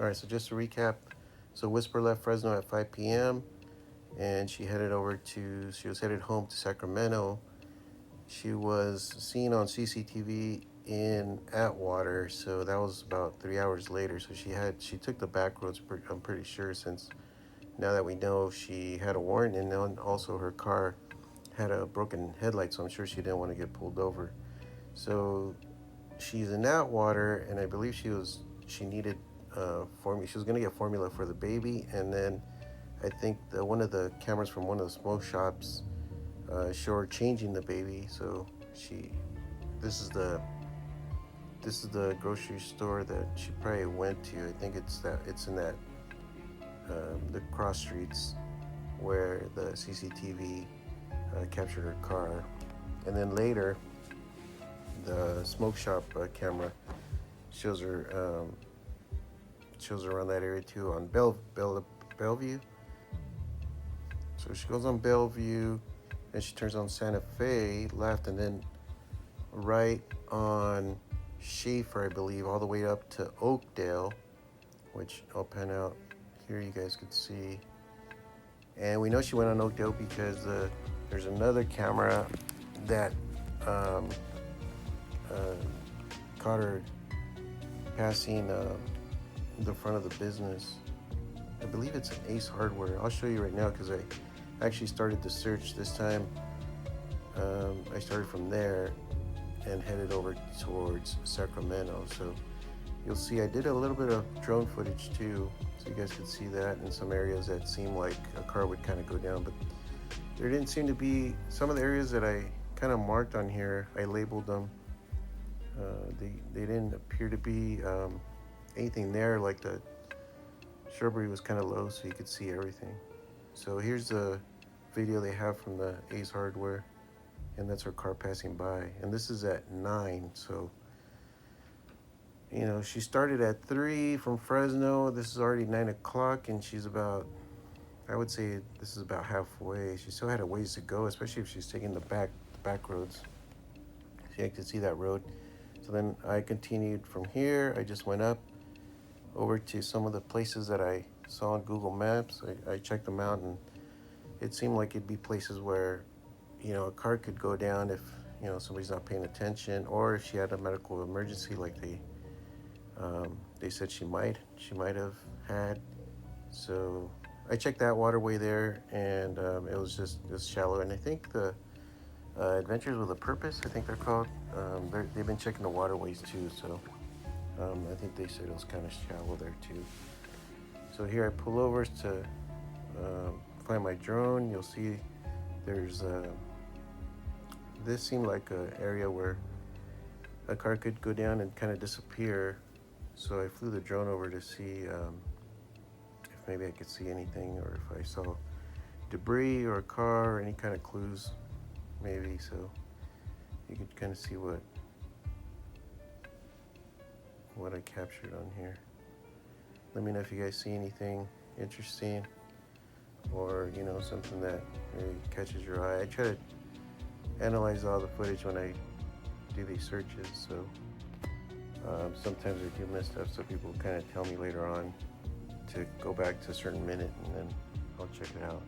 All right, so just to recap, so Whisper left Fresno at 5 p.m. and she was headed home to Sacramento. She was seen on CCTV in Atwater, so that was about 3 hours later. So she took the back roads. I'm pretty sure, since now that we know she had a warrant, and then also her car had a broken headlight, so I'm sure she didn't want to get pulled over. So she's in Atwater, and I believe she needed formula. She was gonna get formula for the baby, and then I think one of the cameras from one of the smoke shops show her changing the baby. So she, this is the this is the grocery store that she probably went to. I think it's in that the cross streets where the CCTV captured her car, and then later the smoke shop camera shows her around that area too on Bellevue. So she goes on Bellevue, and she turns on Santa Fe left, and then right on Schaefer, I believe, all the way up to Oakdale, which I'll pan out here. You guys could see. And we know she went on Oakdale because there's another camera that um, uh, caught her passing the front of the business. I believe it's an Ace Hardware. I'll show you right now because I actually started the search this time. I started from there and headed over towards Sacramento. So you'll see I did a little bit of drone footage too, so you guys could see that in some areas that seemed like a car would kind of go down, but there didn't seem to be. Some of the areas that I kind of marked on here, I labeled them. They didn't appear to be anything there. Like the shrubbery was kind of low, so you could see everything. So here's the video they have from the Ace Hardware, and that's her car passing by. And this is at 9, so she started at 3 from Fresno. This is already 9 o'clock, and she's about, I would say this is about halfway. She still had a ways to go, especially if she's taking the back roads. See, I could see that road. So then I continued from here. I just went up over to some of the places that I saw on Google Maps. I checked them out, and it seemed like it'd be places where, a car could go down if, somebody's not paying attention, or if she had a medical emergency like they said she might have had. So I checked that waterway there, and it was just shallow. And I think the Adventures with a Purpose, I think they're called, they've been checking the waterways too, so I think they said it was kind of shallow there too. So here I pull over to find my drone. You'll see there's this seemed like an area where a car could go down and kind of disappear. So I flew the drone over to see if maybe I could see anything, or if I saw debris or a car or any kind of clues maybe. So you could kind of see what I captured on here. Let me know if you guys see anything interesting, or something that maybe catches your eye. I try to analyze all the footage when I do these searches, so sometimes I do miss stuff, so people kind of tell me later on to go back to a certain minute, and then I'll check it out.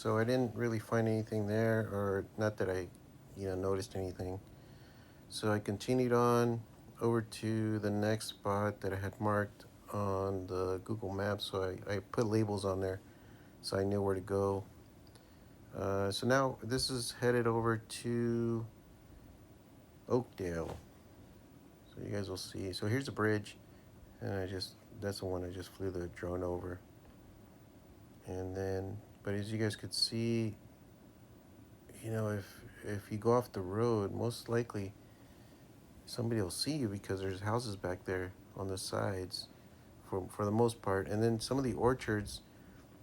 So I didn't really find anything there, or not that I, noticed anything. So I continued on over to the next spot that I had marked on the Google Maps. So I put labels on there so I knew where to go. So now this is headed over to Oakdale. So you guys will see. So here's the bridge, and that's the one I just flew the drone over. And then, but as you guys could see, if you go off the road, most likely somebody will see you because there's houses back there on the sides for the most part. And then some of the orchards,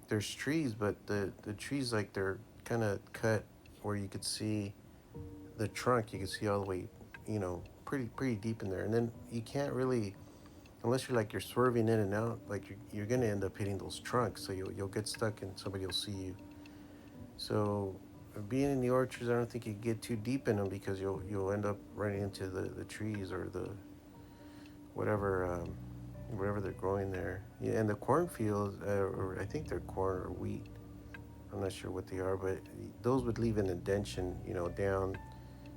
there's trees, but the trees, like, they're kind of cut where you could see the trunk. You could see all the way, pretty deep in there. And then you can't really, unless you're swerving in and out, like you're gonna end up hitting those trunks. So you'll get stuck and somebody will see you. So being in the orchards, I don't think you get too deep in them because you'll end up running into the trees or the whatever they're growing there. Yeah, and the cornfields, or I think they're corn or wheat. I'm not sure what they are, but those would leave an indentation, down.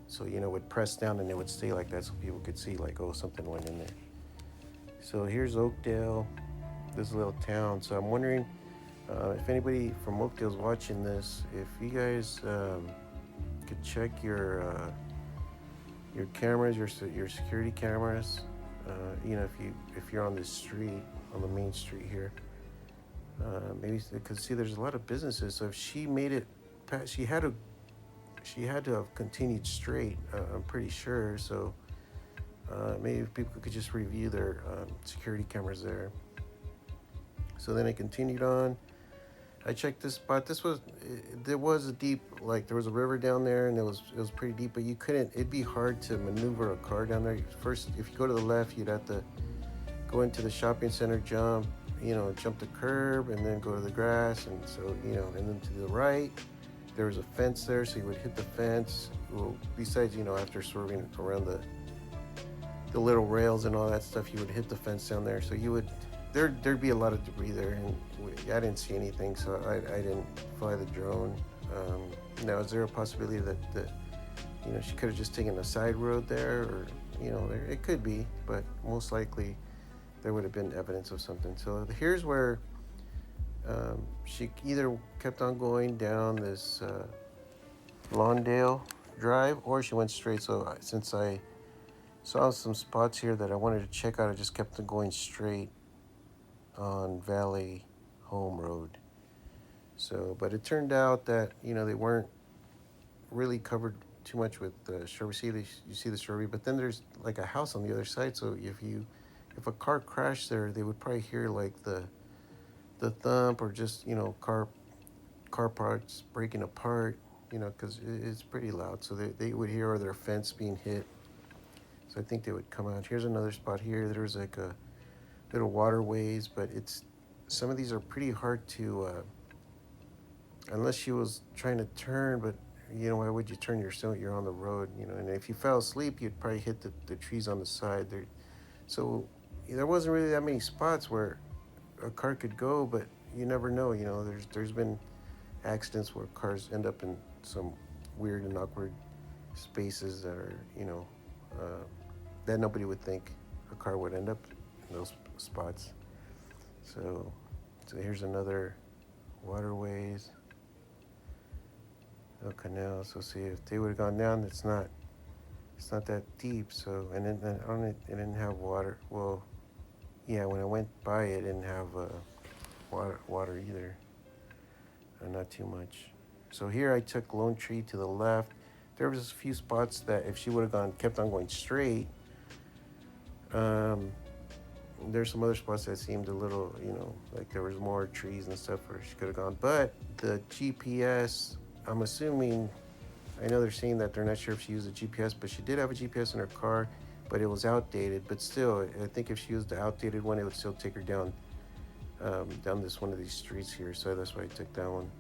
So, it would press down and it would stay like that so people could see, like, oh, something went in there. So here's Oakdale, this little town. So I'm wondering if anybody from Oakdale is watching this, if you guys could check your cameras, your security cameras. If you're on this street, on the main street here, maybe because see, there's a lot of businesses. So if she made it past, she had to have continued straight. I'm pretty sure. So maybe if people could just review their security cameras there. So then I continued on. I checked this spot. There was a deep, like, there was a river down there, and it was pretty deep, but you couldn't. It'd be hard to maneuver a car down there. First, if you go to the left, you'd have to go into the shopping center, jump the curb, and then go to the grass, and so and then to the right, there was a fence there, so you would hit the fence. Well, besides, after swerving around the little rails and all that stuff, you would hit the fence down there. So there'd be a lot of debris there, and I didn't see anything, so I didn't fly the drone. Now, is there a possibility that she could have just taken a side road there, or it could be, but most likely there would have been evidence of something. So here's where she either kept on going down this Lawndale Drive, or she went straight. So since I saw some spots here that I wanted to check out, I just kept on going straight on Valley Home Road. So, but it turned out that they weren't really covered too much with shrubbery. You see the shrubbery, but then there's like a house on the other side. So if a car crashed there, they would probably hear like the thump, or just car parts breaking apart. Because it's pretty loud. So they would hear, or their fence being hit. So I think they would come out. Here's another spot here. There's like a little waterways, but some of these are pretty hard to, unless she was trying to turn, but why would you turn yourself? You're on the road, and if you fell asleep, you'd probably hit the trees on the side there. So there wasn't really that many spots where a car could go, but you never know. There's been accidents where cars end up in some weird and awkward spaces that are, that nobody would think a car would end up in those spots. So here's another waterways, a canal. So see, if they would have gone down, it's not that deep. So, and then on it didn't have water. Well, yeah, when I went by, it didn't have water either. Not too much. So here I took Lone Tree to the left. There was a few spots that if she would have kept on going straight, there's some other spots that seemed a little, like there was more trees and stuff where she could have gone. But the GPS, I'm assuming, I know they're saying that they're not sure if she used a GPS, but she did have a GPS in her car, but it was outdated. But still, I think if she used the outdated one, it would still take her down this one of these streets here. So that's why I took that one.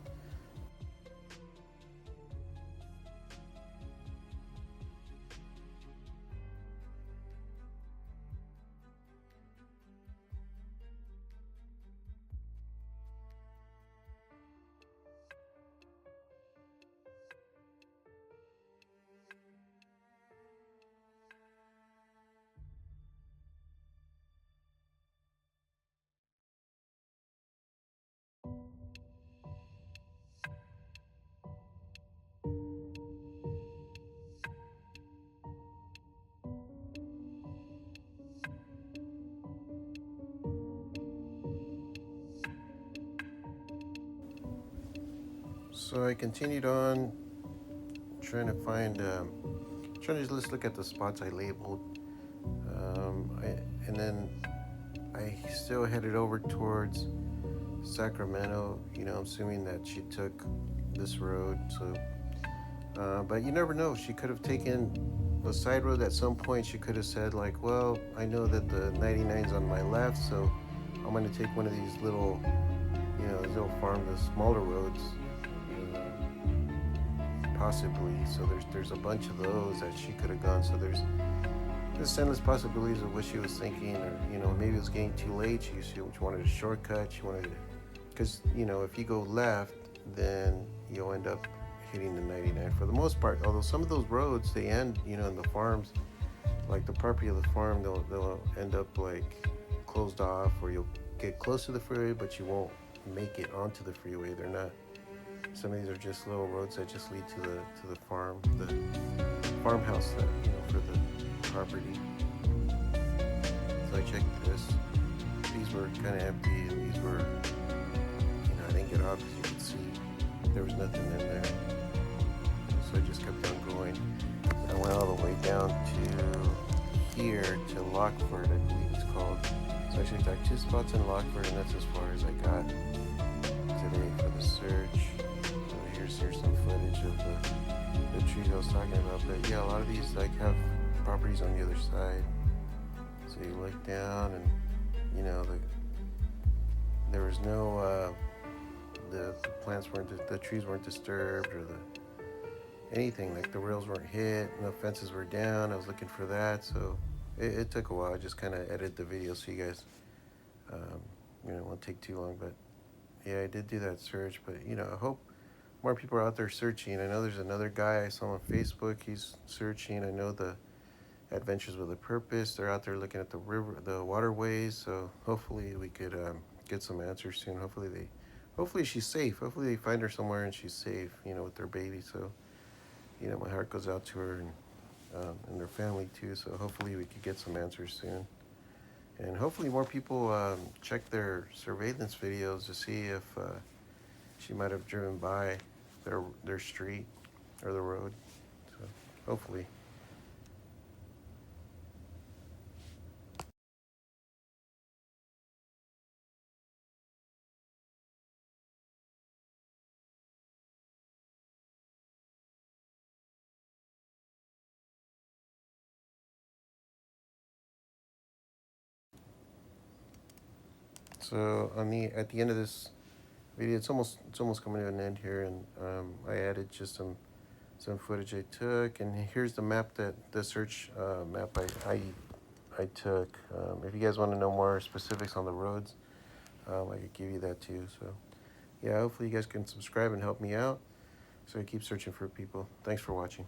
So I continued on trying to find, trying to just look at the spots I labeled. And then I still headed over towards Sacramento. I'm assuming that she took this road. So, but you never know. She could have taken a side road at some point. She could have said like, "Well, I know that the 99's on my left, so I'm going to take one of these little, these little farm, the smaller roads, possibly." So there's a bunch of those that she could have gone. So there's endless possibilities of what she was thinking, or maybe it was getting too late. She wanted a shortcut. She wanted to, because if you go left, then you'll end up hitting the 99 for the most part. Although some of those roads they end, in the farms, like the property of the farm, they'll end up like closed off, or you'll get close to the freeway, but you won't make it onto the freeway. They're not. Some of these are just little roads that just lead to the farm, the farmhouse that for the property. So I checked this. These were kind of empty, and these were, I didn't get off because you could see there was nothing in there. So I just kept on going. I went all the way down to here, to Lockford, I believe it's called. So I actually got 2 spots in Lockford, and that's as far as I got today for the search. So here's some footage of the trees I was talking about. But yeah, a lot of these like have properties on the other side. So you look down, and there was no the plants weren't, the trees weren't disturbed, or anything, like the rails weren't hit, no fences were down. I was looking for that, so it took a while. I just kind of edited the video so you guys won't take too long. But yeah, I did do that search. But I hope more people are out there searching. I know there's another guy I saw on Facebook. He's searching. I know the Adventures with a Purpose. They're out there looking at the river, the waterways. So hopefully we could get some answers soon. Hopefully she's safe. Hopefully they find her somewhere and she's safe, with their baby. So, my heart goes out to her and their family too. So hopefully we could get some answers soon. And hopefully more people check their surveillance videos to see if she might have driven by their street or the road. So hopefully. So at the end of this video, it's almost coming to an end here, and I added just some footage I took, and here's the map, that the search map I took. If you guys want to know more specifics on the roads, I could give you that too. So yeah, hopefully you guys can subscribe and help me out, so I keep searching for people. Thanks for watching.